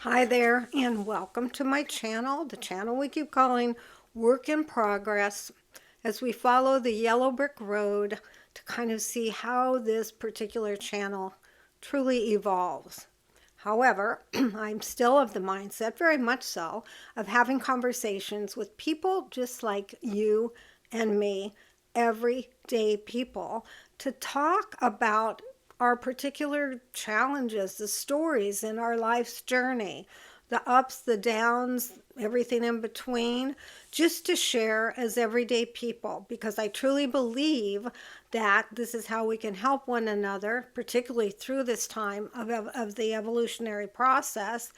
Hi there, and welcome to my channel, the channel we keep calling Work in Progress, as we follow the yellow brick road to kind of see how this particular channel truly evolves. However, I'm still of the mindset, very much so, of having conversations with people just like you and me, everyday people, to talk about our particular challenges, the stories in our life's journey, the ups, the downs, everything in between, just to share as everyday people, because I truly believe that this is how we can help one another, particularly through this time of the evolutionary process.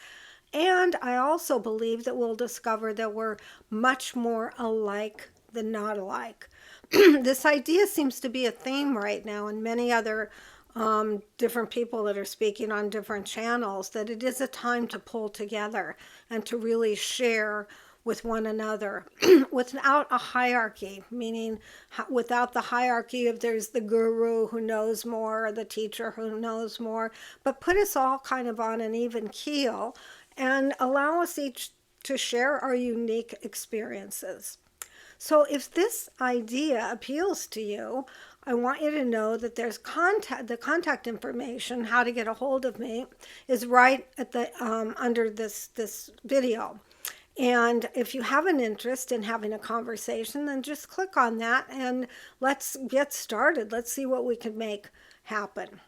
And I also believe that we'll discover that we're much more alike than not alike. This idea seems to be a theme right now in many other different people that are speaking on different channels, that it is a time to pull together and to really share with one another without a hierarchy, meaning without the hierarchy of there's the guru who knows more or the teacher who knows more, but put us all kind of on an even keel and allow us each to share our unique experiences. So if this idea appeals to you, I want you to know that there's the contact information, how to get a hold of me, is right at the under this video. And if you have an interest in having a conversation, then just click on that and let's get started. Let's see what we can make happen.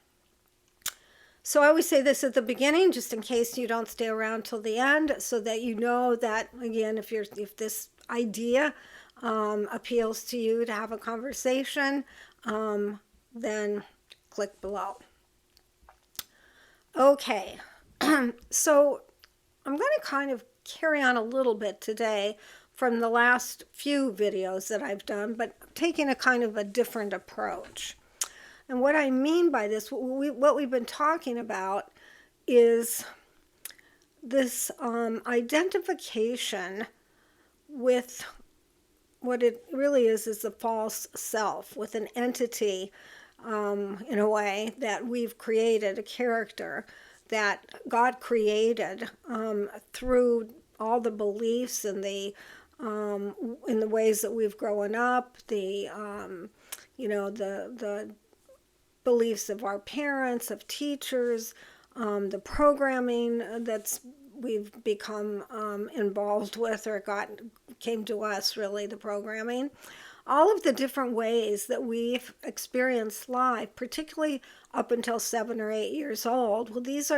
So I always say this at the beginning, just in case you don't stay around till the end, so that you know that, again, if this idea appeals to you to have a conversation, then click below. Okay, so I'm going to kind of carry on a little bit today from the last few videos that I've done, but taking a kind of a different approach. And what I mean by this, what we've been talking about is this identification with what it really is the false self, with an entity, in a way, that we've created, a character that God created through all the beliefs and in the ways that we've grown up, the beliefs of our parents, of teachers, the programming that's we've become involved with, or came to us, really, the programming. All of the different ways that we've experienced life, particularly up until 7 or 8 years old. Well, this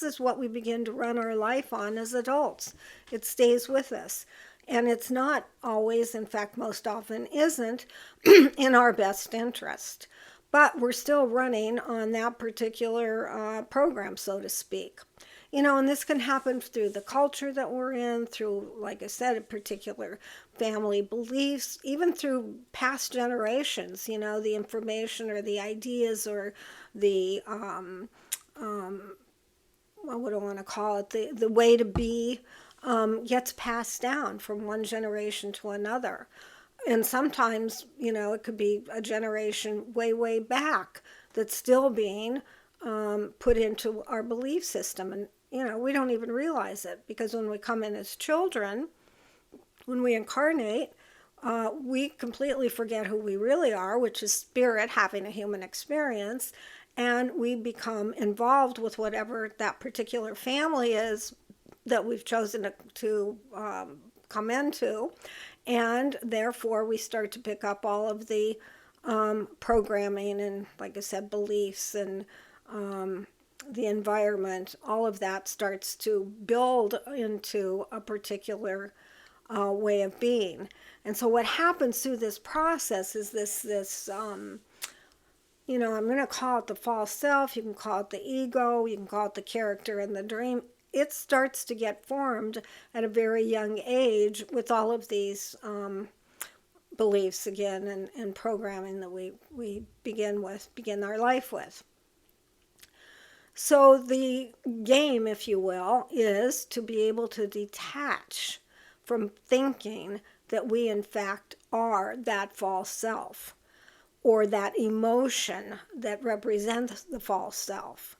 is what we begin to run our life on as adults. It stays with us. And it's not always, in fact, most often isn't, in our best interest. But we're still running on that particular program, so to speak. And this can happen through the culture that we're in, through, like I said, a particular family beliefs, even through past generations, the information or the ideas or the, what do I want to call it, the way to be gets passed down from one generation to another. And sometimes, it could be a generation way, way back that's still being put into our belief system. And, we don't even realize it, because when we come in as children, when we incarnate, we completely forget who we really are, which is spirit having a human experience. And we become involved with whatever that particular family is that we've chosen to come into. And therefore, we start to pick up all of the programming and, like I said, beliefs and the environment. All of that starts to build into a particular way of being. And so what happens through this process is this I'm going to call it the false self. You can call it the ego. You can call it the character in the dream. It starts to get formed at a very young age with all of these beliefs, again, and programming that we begin our life with. So the game, if you will, is to be able to detach from thinking that we, in fact, are that false self, or that emotion that represents the false self.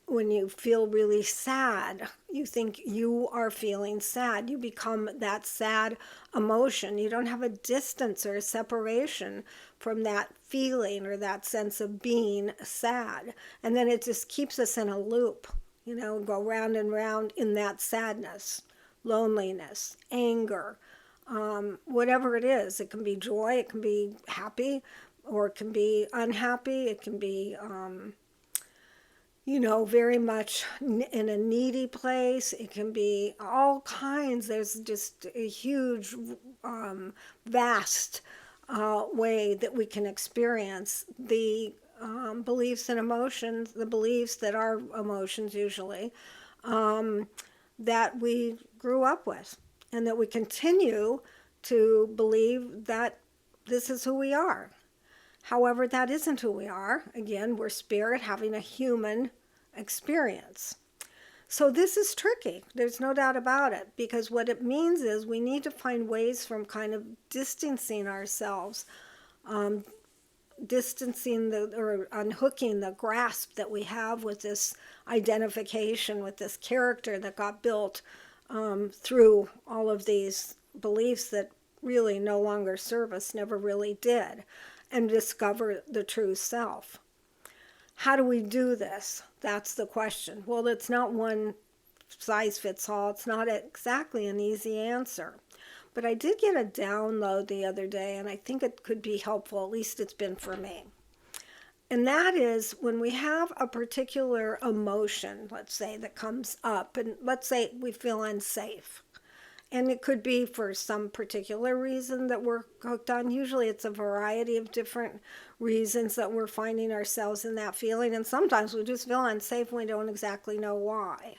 when you feel really sad, you think you are feeling sad. You become that sad emotion. You don't have a distance or a separation from that feeling or that sense of being sad. And then it just keeps us in a loop, go round and round in that sadness, loneliness, anger, whatever it is. It can be joy, it can be happy, or it can be unhappy, it can be very much in a needy place. It can be all kinds. There's just a huge, vast way that we can experience the beliefs and emotions, the beliefs that are emotions usually, that we grew up with, and that we continue to believe that this is who we are. However, that isn't who we are. Again, we're spirit having a human experience. So this is tricky. There's no doubt about it, because what it means is we need to find ways from kind of distancing ourselves, or unhooking the grasp that we have with this identification, with this character that got built through all of these beliefs that really no longer serve us, never really did, and discover the true self. How do we do this? That's the question. Well, it's not one size fits all. It's not exactly an easy answer. But I did get a download the other day, and I think it could be helpful. At least it's been for me. And that is when we have a particular emotion, let's say, that comes up, and let's say we feel unsafe. And it could be for some particular reason that we're hooked on. Usually it's a variety of different reasons that we're finding ourselves in that feeling. And sometimes we just feel unsafe and we don't exactly know why.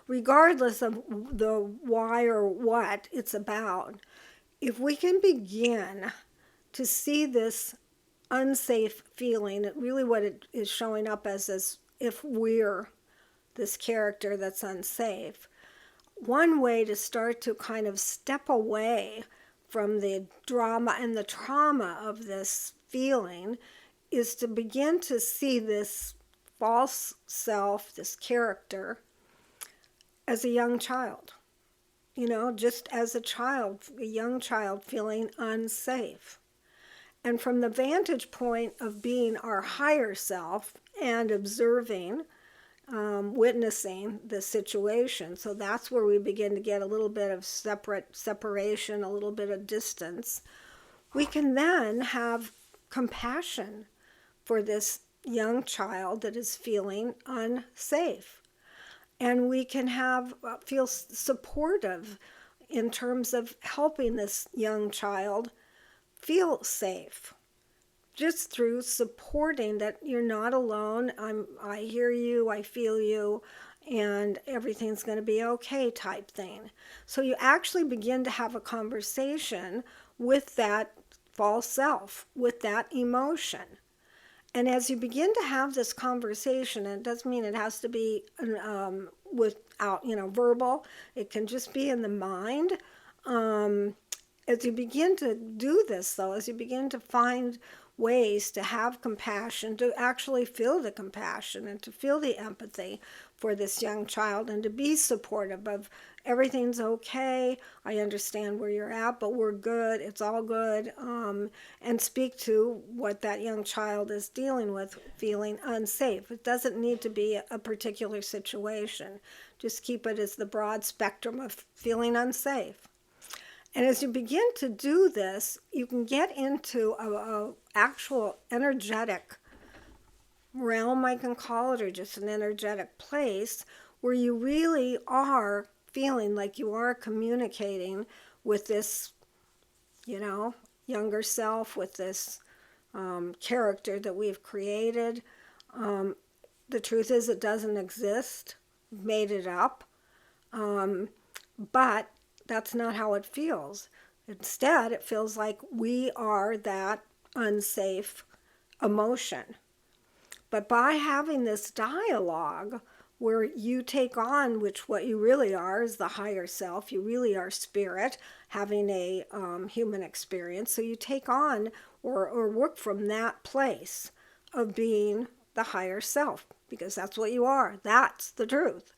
Regardless of the why or what it's about, if we can begin to see this unsafe feeling, really what it is showing up as is if we're this character that's unsafe. One way to start to kind of step away from the drama and the trauma of this feeling is to begin to see this false self, this character, as a young child. Just as a young child feeling unsafe. And from the vantage point of being our higher self and observing, witnessing the situation. So that's where we begin to get a little bit of separation, a little bit of distance. We can then have compassion for this young child that is feeling unsafe. And we can feel supportive in terms of helping this young child feel safe, just through supporting that you're not alone. I hear you, I feel you, and everything's going to be okay type thing. So you actually begin to have a conversation with that false self, with that emotion. And as you begin to have this conversation, and it doesn't mean it has to be without, verbal. It can just be in the mind. As you begin to do this, though, as you begin to find ways to have compassion, to actually feel the compassion and to feel the empathy for this young child, and to be supportive of everything's okay, I understand where you're at, but we're good, it's all good, and speak to what that young child is dealing with, feeling unsafe. It doesn't need to be a particular situation. Just keep it as the broad spectrum of feeling unsafe. And as you begin to do this, you can get into a actual energetic realm, I can call it, or just an energetic place where you really are feeling like you are communicating with this, younger self, with this character that we've created. The truth is it doesn't exist. We've made it up. But that's not how it feels. Instead, it feels like we are that unsafe emotion. But by having this dialogue where you take on, which what you really are is the higher self, you really are spirit having a human experience. So you take on or work from that place of being the higher self, because that's what you are. That's the truth.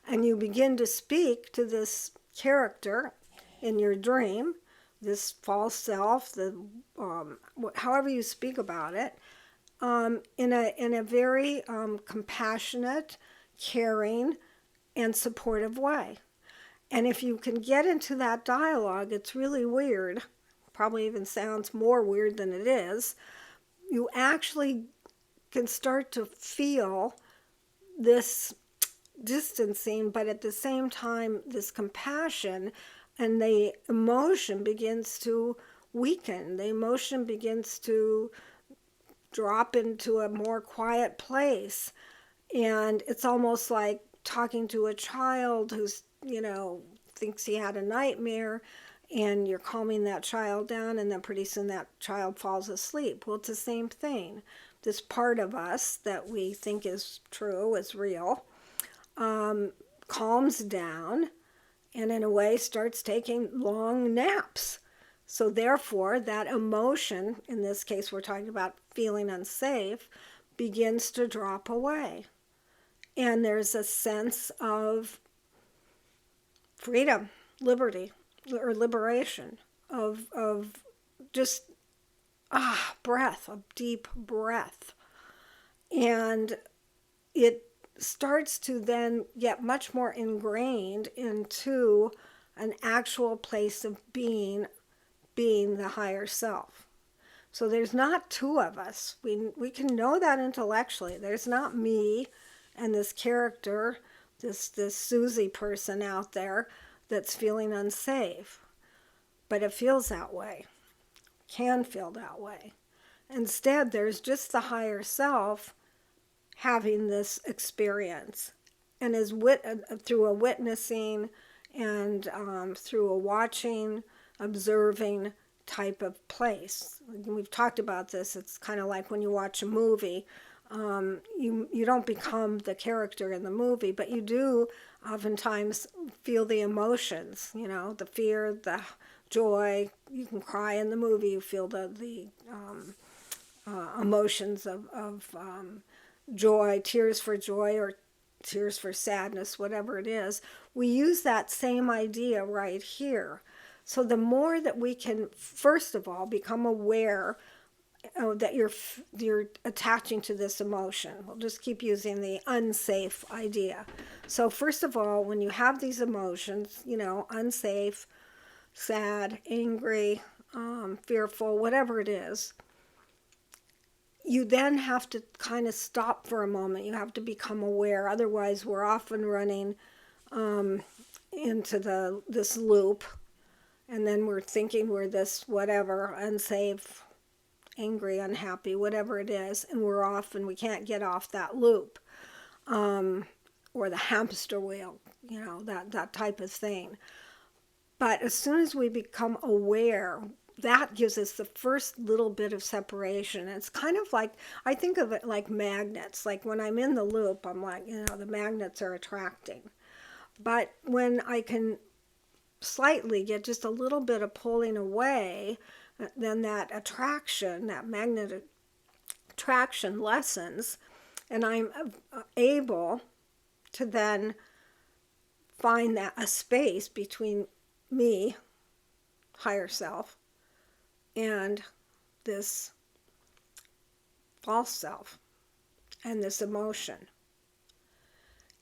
And you begin to speak to this character in your dream, this false self, however you speak about it, in a very compassionate, caring, and supportive way. And if you can get into that dialogue, it's really weird. Probably even sounds more weird than it is. You actually can start to feel this distancing, but at the same time, this compassion, and the emotion begins to weaken. The emotion begins to drop into a more quiet place. And it's almost like talking to a child who's, thinks he had a nightmare, and you're calming that child down, and then pretty soon that child falls asleep. Well, it's the same thing. This part of us that we think is true, is real, calms down, and in a way starts taking long naps. So therefore, that emotion, in this case we're talking about feeling unsafe, begins to drop away. And there's a sense of freedom, liberty, or liberation, of just breath, a deep breath. And it starts to then get much more ingrained into an actual place of being the higher self. So there's not two of us. We can know that intellectually. There's not me and this character, this Susie person out there that's feeling unsafe. But it feels that way, can feel that way. Instead, there's just the higher self having this experience, and is through a witnessing and through a watching, observing type of place. We've talked about this. It's kind of like when you watch a movie. You don't become the character in the movie, but you do oftentimes feel the emotions, the fear, the joy. You can cry in the movie. You feel the emotions of joy, tears for joy, or tears for sadness, whatever it is. We use that same idea right here. So the more that we can, first of all, become aware that you're attaching to this emotion. We'll just keep using the unsafe idea. So first of all, when you have these emotions, unsafe, sad, angry, fearful, whatever it is, you then have to kind of stop for a moment. You have to become aware. Otherwise, we're often running into this loop, and then we're thinking we're this whatever, unsafe, angry, unhappy, whatever it is, and we're off, and we can't get off that loop, or the hamster wheel, that type of thing. But as soon as we become aware, that gives us the first little bit of separation. It's kind of like, I think of it like magnets. Like when I'm in the loop, I'm like, the magnets are attracting. But when I can slightly get just a little bit of pulling away, then that attraction, that magnetic attraction lessens, and I'm able to then find that a space between me, higher self, and this false self and this emotion.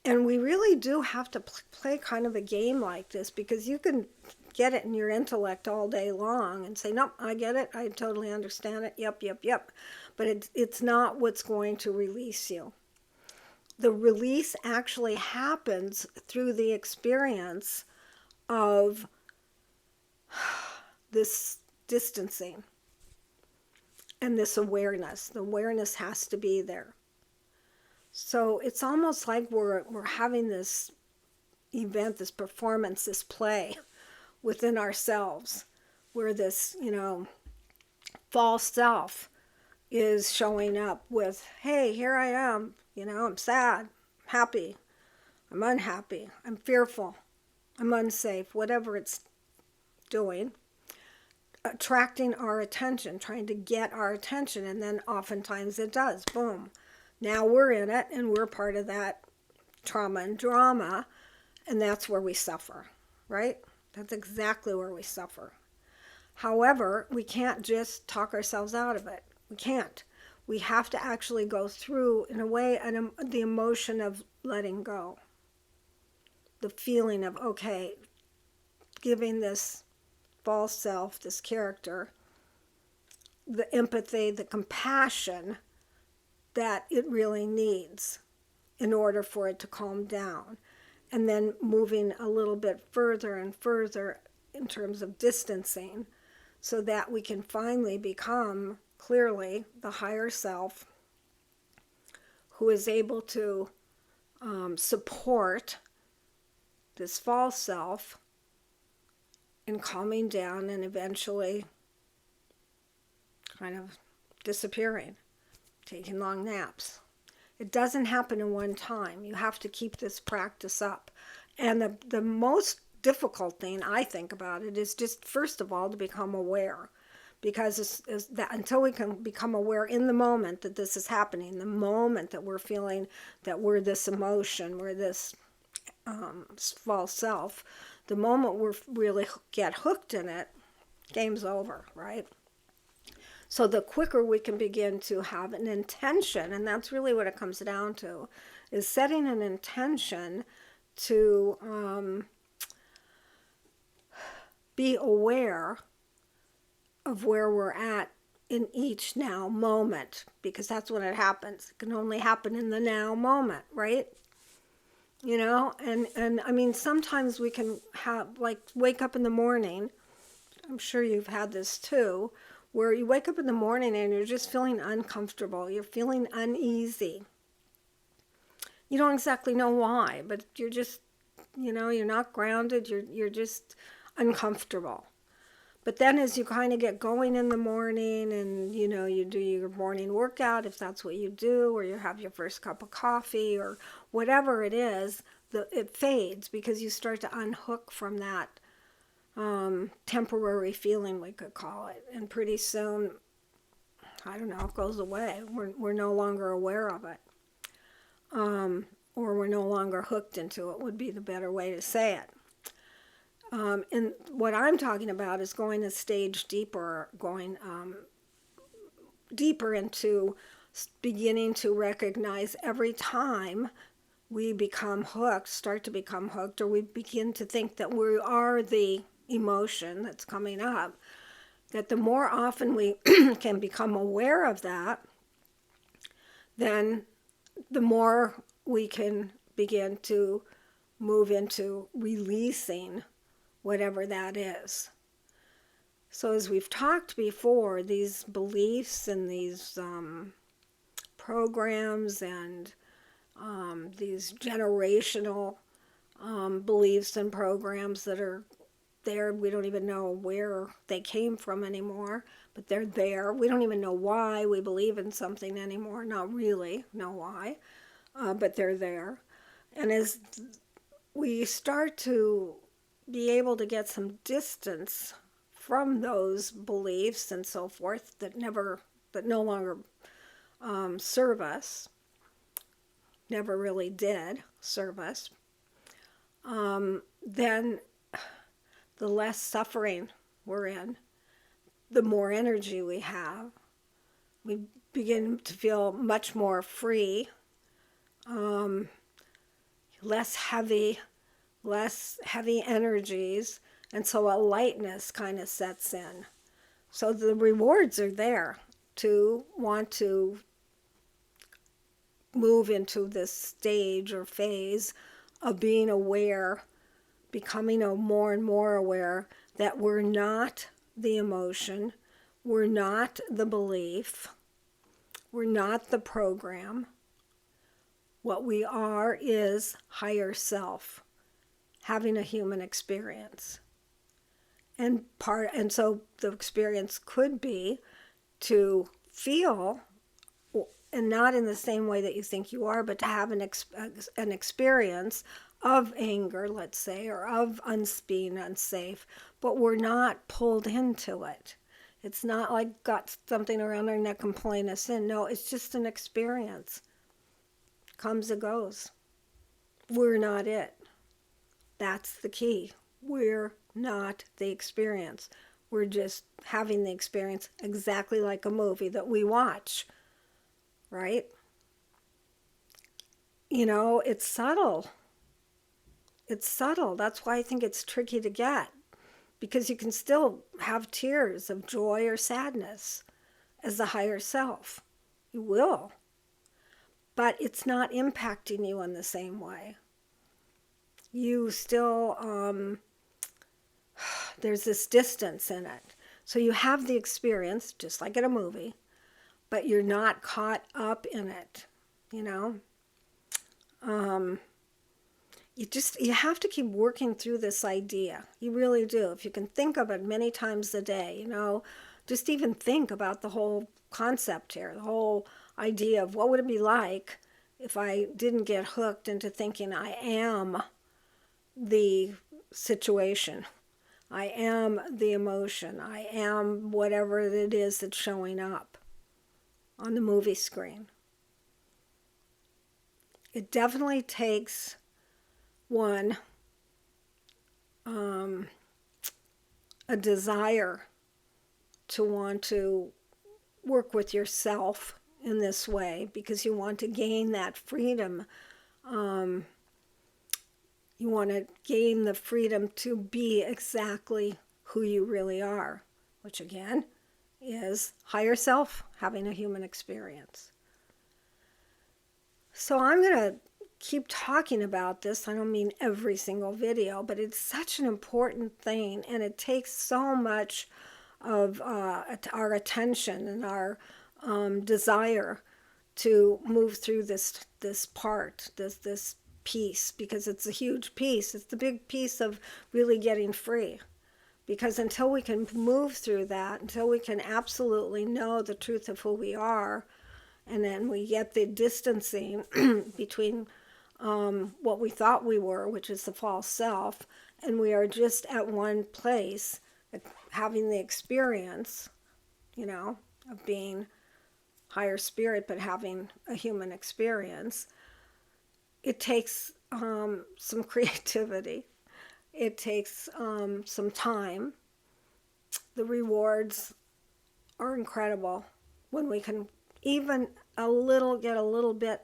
And we really do have to play kind of a game like this, because you can get it in your intellect all day long and say, nope, I get it, I totally understand it, yep. But it's not what's going to release you. The release actually happens through the experience of this distancing and this awareness. The awareness has to be there. So it's almost like we're having this event, this performance, this play within ourselves, where this, false self is showing up with, hey, here I am, I'm sad, I'm happy, I'm unhappy, I'm fearful, I'm unsafe, whatever it's doing, attracting our attention, trying to get our attention, and then oftentimes it does, boom, Now we're in it and we're part of that trauma and drama, and that's where we suffer, right? That's exactly where we suffer. However, we can't just talk ourselves out of it. We can't. We have to actually go through, in a way, the emotion of letting go. The feeling of, okay, giving this false self, this character, the empathy, the compassion that it really needs in order for it to calm down. And then moving a little bit further and further in terms of distancing so that we can finally become clearly the higher self who is able to support this false self in calming down and eventually kind of disappearing, taking long naps. It doesn't happen in one time. You have to keep this practice up. And the most difficult thing I think about it is just, first of all, to become aware. Because until we can become aware in the moment that this is happening, the moment that we're feeling that we're this emotion, we're this false self, the moment we really get hooked in it, game's over, right? So the quicker we can begin to have an intention, and that's really what it comes down to, is setting an intention to be aware of where we're at in each now moment, because that's when it happens. It can only happen in the now moment, right? You know, and I mean, sometimes we can have, like, wake up in the morning. I'm sure you've had this too, where you wake up in the morning and you're just feeling uncomfortable. You're feeling uneasy. You don't exactly know why, but you're just, you know, you're not grounded. You're just uncomfortable. But then as you kind of get going in the morning and, you know, you do your morning workout, if that's what you do, or you have your first cup of coffee or whatever it is, it fades because you start to unhook from that temporary feeling, we could call it. And pretty soon, I don't know, it goes away. We're no longer aware of it. Or we're no longer hooked into it, would be the better way to say it. And what I'm talking about is going a stage deeper, going deeper into beginning to recognize every time we become hooked, start to become hooked, or we begin to think that we are the emotion that's coming up, that the more often we can become aware of that, then the more we can begin to move into releasing whatever that is. So as we've talked before, these beliefs and these programs and these generational beliefs and programs that are there, we don't even know where they came from anymore, but they're there. We don't even know why we believe in something anymore, not really know why, but they're there. And as we start to be able to get some distance from those beliefs and so forth that no longer serve us, never really did serve us, then the less suffering we're in, the more energy we have. We begin to feel much more free, less heavy energies, and so a lightness kind of sets in. So the rewards are there to want to move into this stage or phase of being aware, becoming more and more aware that we're not the emotion, we're not the belief, we're not the program. What we are is higher self, having a human experience. And so the experience could be to feel, and not in the same way that you think you are, but to have an experience of anger, let's say, or of being unsafe, but we're not pulled into it. It's not like got something around our neck and pulling us in. No, it's just an experience. comes and goes. We're not it. That's the key. We're not the experience. We're just having the experience exactly like a movie that we watch, right? You know, it's subtle. It's subtle. That's why I think it's tricky to get, because you can still have tears of joy or sadness as the higher self. You will. But it's not impacting you in the same way. You still, there's this distance in it. So you have the experience, just like in a movie, but you're not caught up in it, you know? You have to keep working through this idea. You really do. If you can think of it many times a day, you know, just even think about the whole concept here, the whole idea of what would it be like if I didn't get hooked into thinking I am the situation. I am the emotion. I am whatever it is that's showing up on the movie screen. It definitely takes one, a desire to want to work with yourself in this way, because you want to gain that freedom. You want to gain the freedom to be exactly who you really are, which again is higher self having a human experience. So I'm going to keep talking about this. I don't mean every single video, but it's such an important thing, and it takes so much of our attention and our desire to move through this part, this piece, because it's a huge piece. It's the big piece of really getting free. Because until we can move through that, until we can absolutely know the truth of who we are, and then we get the distancing between what we thought we were, which is the false self, and we are just at one place, having the experience, you know, of being higher spirit, but having a human experience. It takes some creativity. It takes some time. The rewards are incredible when we can even get a little bit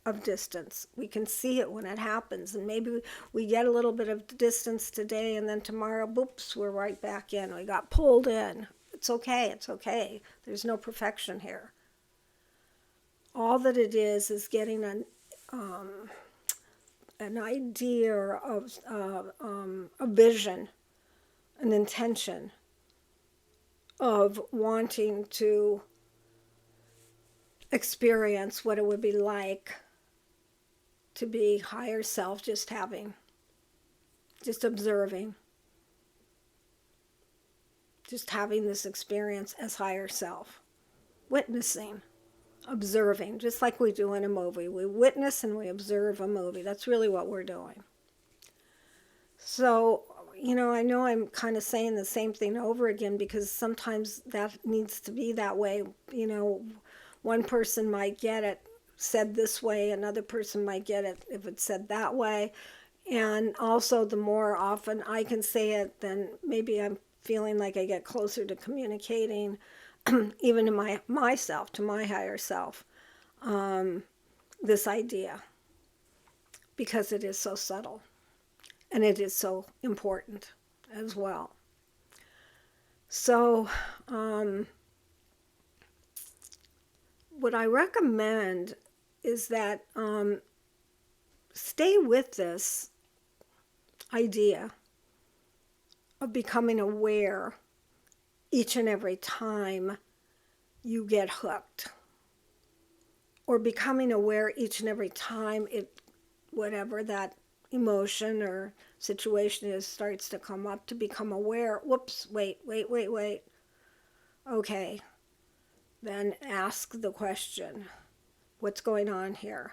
of distance. We can see it when it happens, and maybe we get a little bit of distance today, and then tomorrow, boops, we're right back in. We got pulled in. It's okay. It's okay. There's no perfection here. All that it is getting an idea of a vision, an intention of wanting to experience what it would be like to be higher self, just observing, just having this experience as higher self, witnessing, observing, just like we do in a movie. We witness and we observe a movie. That's really what we're doing. So, you know I'm kind of saying the same thing over again, because sometimes that needs to be that way. You know, one person might get it said this way, another person might get it if it's said that way. And also, the more often I can say it, then maybe I'm feeling like I get closer to communicating even to myself, to my higher self, this idea, because it is so subtle and it is so important as well. So what I recommend is that stay with this idea of becoming aware each and every time you get hooked, or becoming aware each and every time whatever that emotion or situation is starts to come up, to become aware. Whoops, wait. Okay, then ask the question, what's going on here?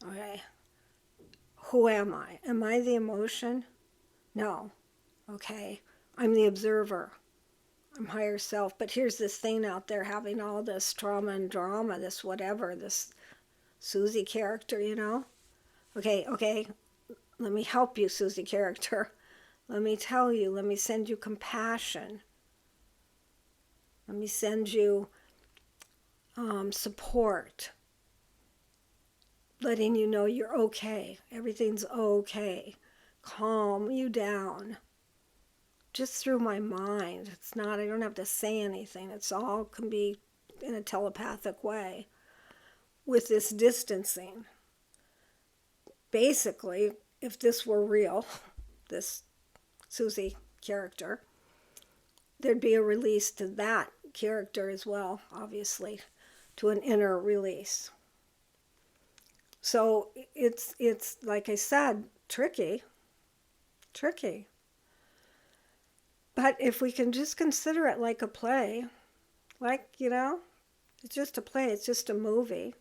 Okay, who am I? Am I the emotion? No. Okay, I'm the observer. I'm higher self, but here's this thing out there having all this trauma and drama, this whatever, this Susie character, you know. Okay, okay, let me help you, Susie character. Let me tell you, let me send you compassion. Let me send you support, letting you know you're okay. Everything's okay. Calm you down. Just through my mind. It's not, I don't have to say anything. It's all can be in a telepathic way. With this distancing, basically, if this were real, this Susie character, there'd be a release to that character as well, obviously, to an inner release. So it's like I said, tricky. But if we can just consider it like a play, like, you know, it's just a play, it's just a movie,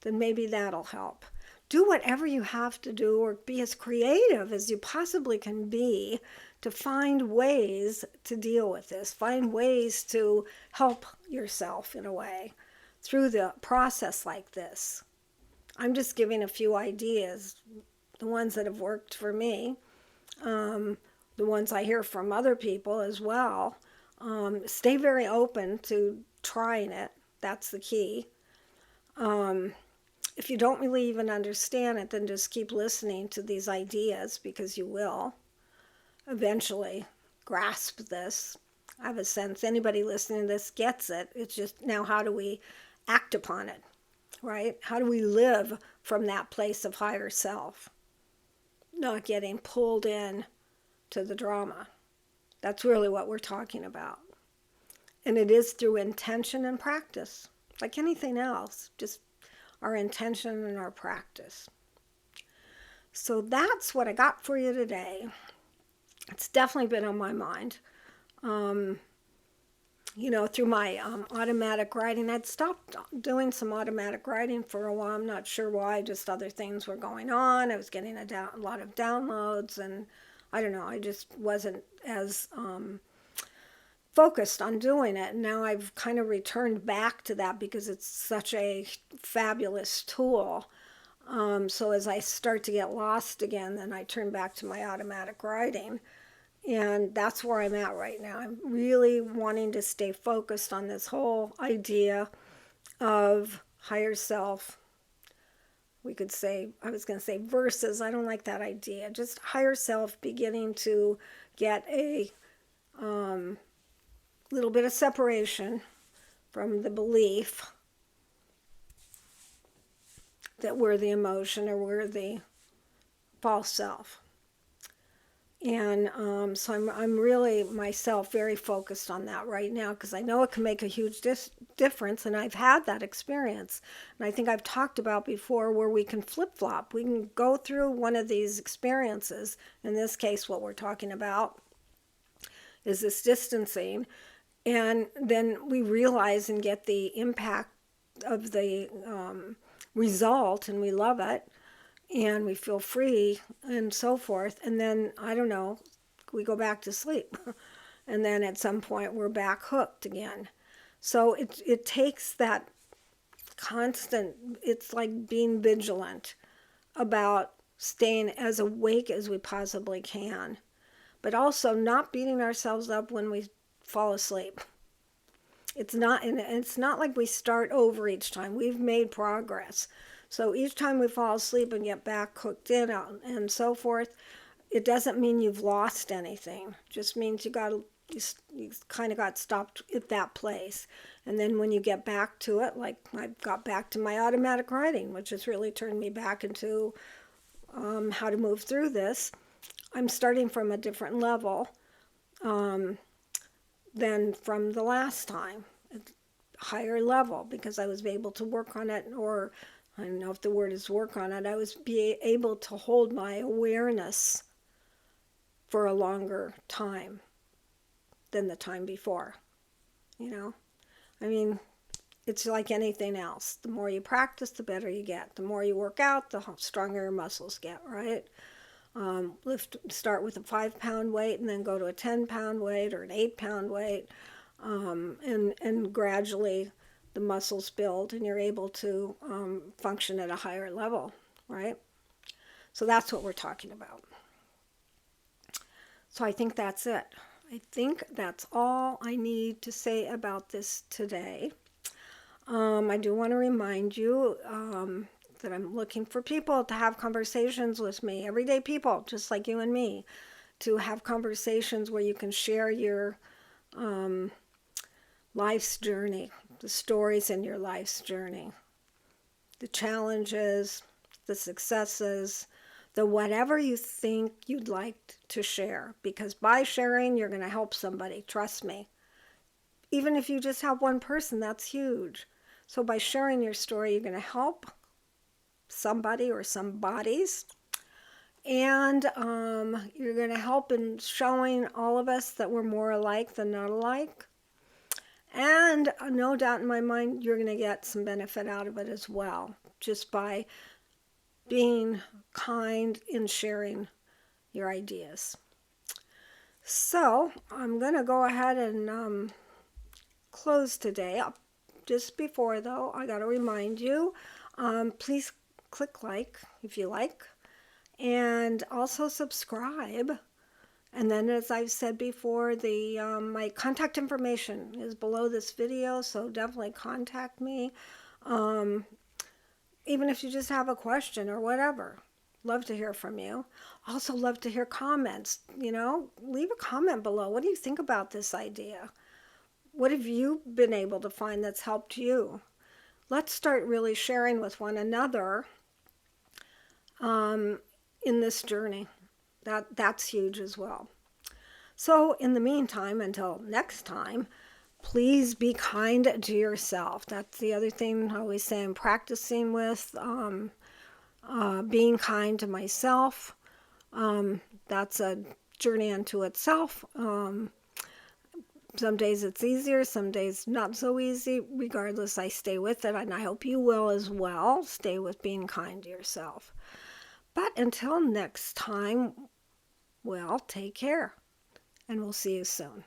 then maybe that'll help. Do whatever you have to do, or be as creative as you possibly can be to find ways to deal with this, find ways to help yourself in a way through the process like this. I'm just giving a few ideas, the ones that have worked for me, the ones I hear from other people as well. Stay very open to trying it. That's the key. If you don't really even understand it, then just keep listening to these ideas, because you will eventually grasp this. I have a sense anybody listening to this gets it. It's just now, how do we act upon it, right? How do we live from that place of higher self, not getting pulled in to the drama? That's really what we're talking about. And it is through intention and practice, like anything else, just our intention and our practice. So that's what I got for you today. It's definitely been on my mind. You know, through my automatic writing, I'd stopped doing some automatic writing for a while. I'm not sure why, just other things were going on. I was getting a lot of downloads, and I don't know, I just wasn't as focused on doing it. And now I've kind of returned back to that because it's such a fabulous tool. So as I start to get lost again, then I turn back to my automatic writing. And that's where I'm at right now. I'm really wanting to stay focused on this whole idea of higher self. We could say, I was going to say versus, I don't like that idea. Just higher self beginning to get a little bit of separation from the belief that we're the emotion or we're the false self. And so I'm really myself very focused on that right now, because I know it can make a huge difference, and I've had that experience. And I think I've talked about before where we can flip-flop. We can go through one of these experiences. In this case, what we're talking about is this distancing, and then we realize and get the impact of the result, and we love it, and we feel free and so forth. And then, I don't know, we go back to sleep. And then at some point we're back hooked again. So it takes that constant, it's like being vigilant about staying as awake as we possibly can, but also not beating ourselves up when we fall asleep. It's not like we start over each time. We've made progress. So each time we fall asleep and get back hooked in and so forth, it doesn't mean you've lost anything. It just means you kind of got stopped at that place. And then when you get back to it, like I got back to my automatic writing, which has really turned me back into how to move through this. I'm starting from a different level than from the last time, a higher level, because I was able to work on it, or I don't know if the word is work on it, I was able to hold my awareness for a longer time than the time before, you know? I mean, it's like anything else. The more you practice, the better you get. The more you work out, the stronger your muscles get, right? Start with a 5-pound weight and then go to a 10-pound weight or an 8-pound weight, and gradually the muscles build and you're able to function at a higher level, right? So that's what we're talking about. So I think that's it. I think that's all I need to say about this today. I do want to remind you that I'm looking for people to have conversations with me, everyday people, just like you and me, to have conversations where you can share your life's journey, the stories in your life's journey, the challenges, the successes, the whatever you think you'd like to share. Because by sharing, you're going to help somebody. Trust me. Even if you just have one person, that's huge. So by sharing your story, you're going to help somebody or some bodies. And you're going to help in showing all of us that we're more alike than not alike. And no doubt in my mind, you're going to get some benefit out of it as well, just by being kind in sharing your ideas. So I'm going to go ahead and close today. Just before, though, I got to remind you, please click like if you like, and also subscribe. And then, as I've said before, my contact information is below this video, so definitely contact me. Even if you just have a question or whatever, love to hear from you. Also love to hear comments. Leave a comment below. What do you think about this idea? What have you been able to find that's helped you? Let's start really sharing with one another in this journey. That's huge as well. So in the meantime, until next time, please be kind to yourself. That's the other thing I always say I'm practicing with, being kind to myself. That's a journey unto itself. Some days it's easier, some days not so easy. Regardless, I stay with it, and I hope you will as well. Stay with being kind to yourself. But until next time, well, take care, and we'll see you soon.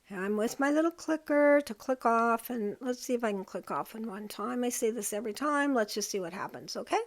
I'm with my little clicker to click off, and let's see if I can click off in one time. I say this every time. Let's just see what happens, okay?